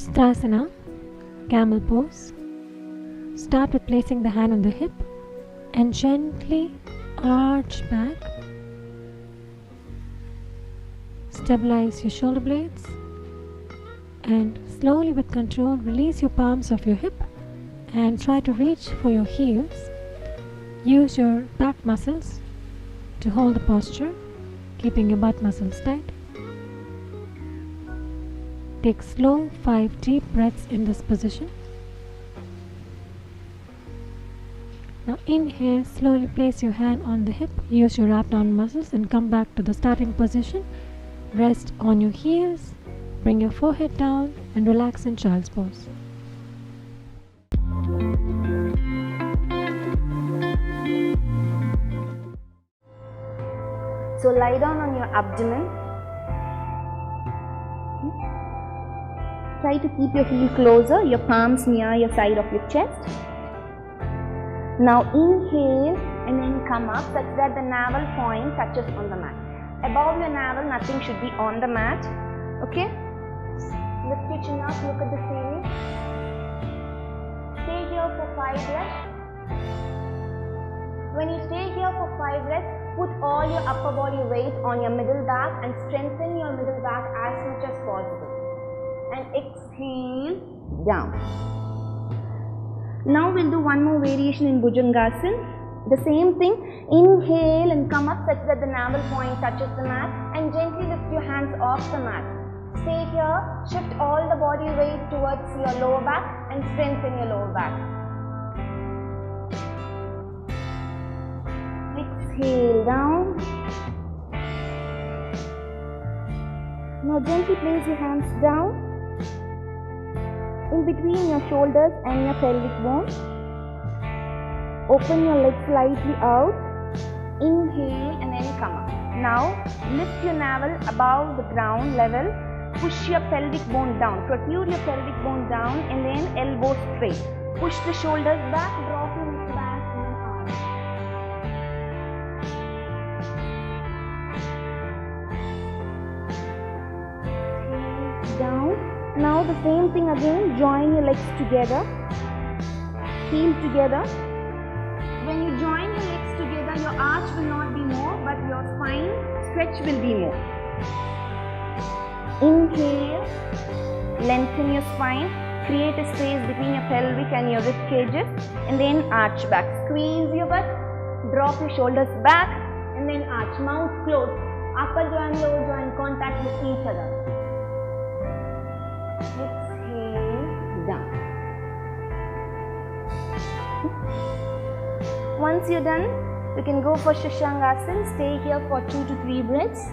Ustrasana, Camel Pose. Start with placing the hand on the hip and gently arch back. Stabilize your shoulder blades and slowly with control release your palms of your hip and try to reach for your heels. Use your back muscles to hold the posture, keeping your butt muscles tight. Take slow 5 deep breaths in this position. Now inhale, slowly place your hand on the hip, use your abdominal muscles and come back to the starting position. Rest on your heels, bring your forehead down and relax in child's pose. So lie down on your abdomen. Try to keep your heel closer, your palms near your side of your chest. Now inhale and then come up such that the navel point touches on the mat. Above your navel, nothing should be on the mat. Okay? Lift your chin up, look at the ceiling. Stay here for 5 reps. When you stay here for 5 reps, put all your upper body weight on your middle back and strengthen your middle back as much as possible. And exhale down. Now we'll do one more variation in Bhujangasana. The same thing, inhale and come up such that the navel point touches the mat and gently lift your hands off the mat. Stay here, shift all the body weight towards your lower back and strengthen your lower back. Exhale down. Now gently place your hands down in between your shoulders and your pelvic bone. Open your legs slightly out. Inhale and then come up. Now lift your navel above the ground level. Push your pelvic bone down. Protrude your pelvic bone down and then elbow straight. Push the shoulders back. Drop your neck back and then arch. Down. Now the same thing again. Join your legs together. Heel together. When you join your legs together, your arch will not be more, but your spine stretch will be more. Inhale, lengthen your spine, create a space between your pelvic and your rib cages, and then arch back. Squeeze your butt, drop your shoulders back, and then arch. Mouth closed, upper joint, lower joint contact with each other. Exhale, down. Once you're done, you can go for Shashangasana. Stay here for 2 to 3 breaths.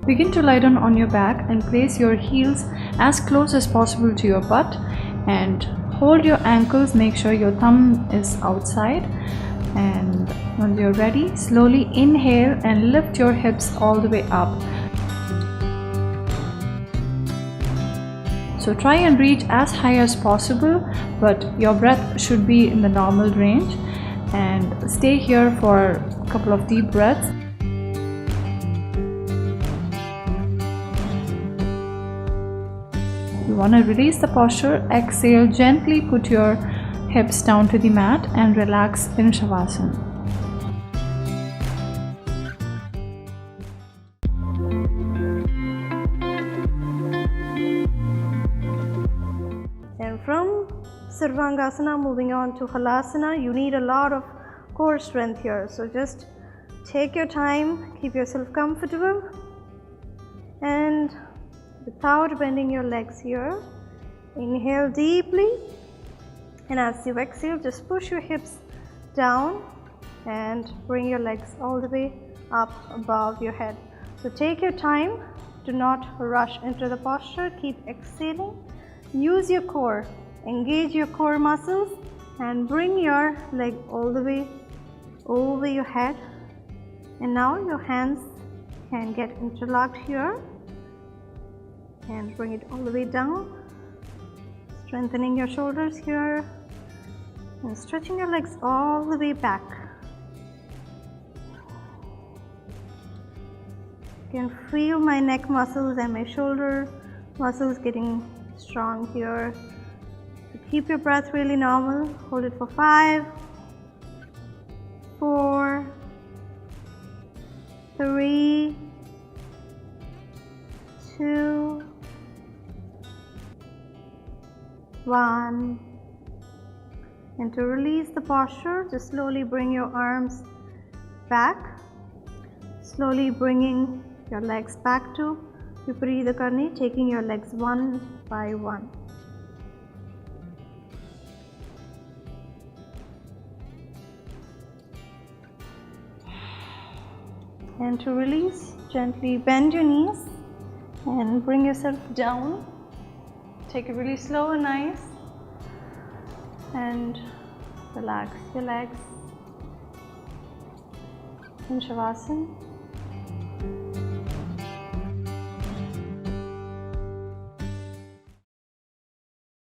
Begin to lie down on your back and place your heels as close as possible to your butt and hold your ankles. Make sure your thumb is outside, and when you're ready, slowly inhale and lift your hips all the way up. So try and reach as high as possible, but your breath should be in the normal range, and stay here for a couple of deep breaths. You want to release the posture, exhale, gently put your hips down to the mat and relax in Shavasana. And from Sarvangasana moving on to Halasana, you need a lot of core strength here. So just take your time, keep yourself comfortable, and without bending your legs here, inhale deeply, and as you exhale, just push your hips down and bring your legs all the way up above your head. So take your time, do not rush into the posture, keep exhaling, use your core, engage your core muscles, and bring your leg all the way over your head. And now your hands can get interlocked here, and bring it all the way down, strengthening your shoulders here and stretching your legs all the way back. You can feel my neck muscles and my shoulder muscles getting strong here. So keep your breath really normal. Hold it for 5, 4, 3, 2, 1. And to release the posture, just slowly bring your arms back, slowly bringing your legs back to Viparita Karni, taking your legs one by one. And to release, gently bend your knees and bring yourself down. Take it really slow and nice, and relax your legs in Shavasana.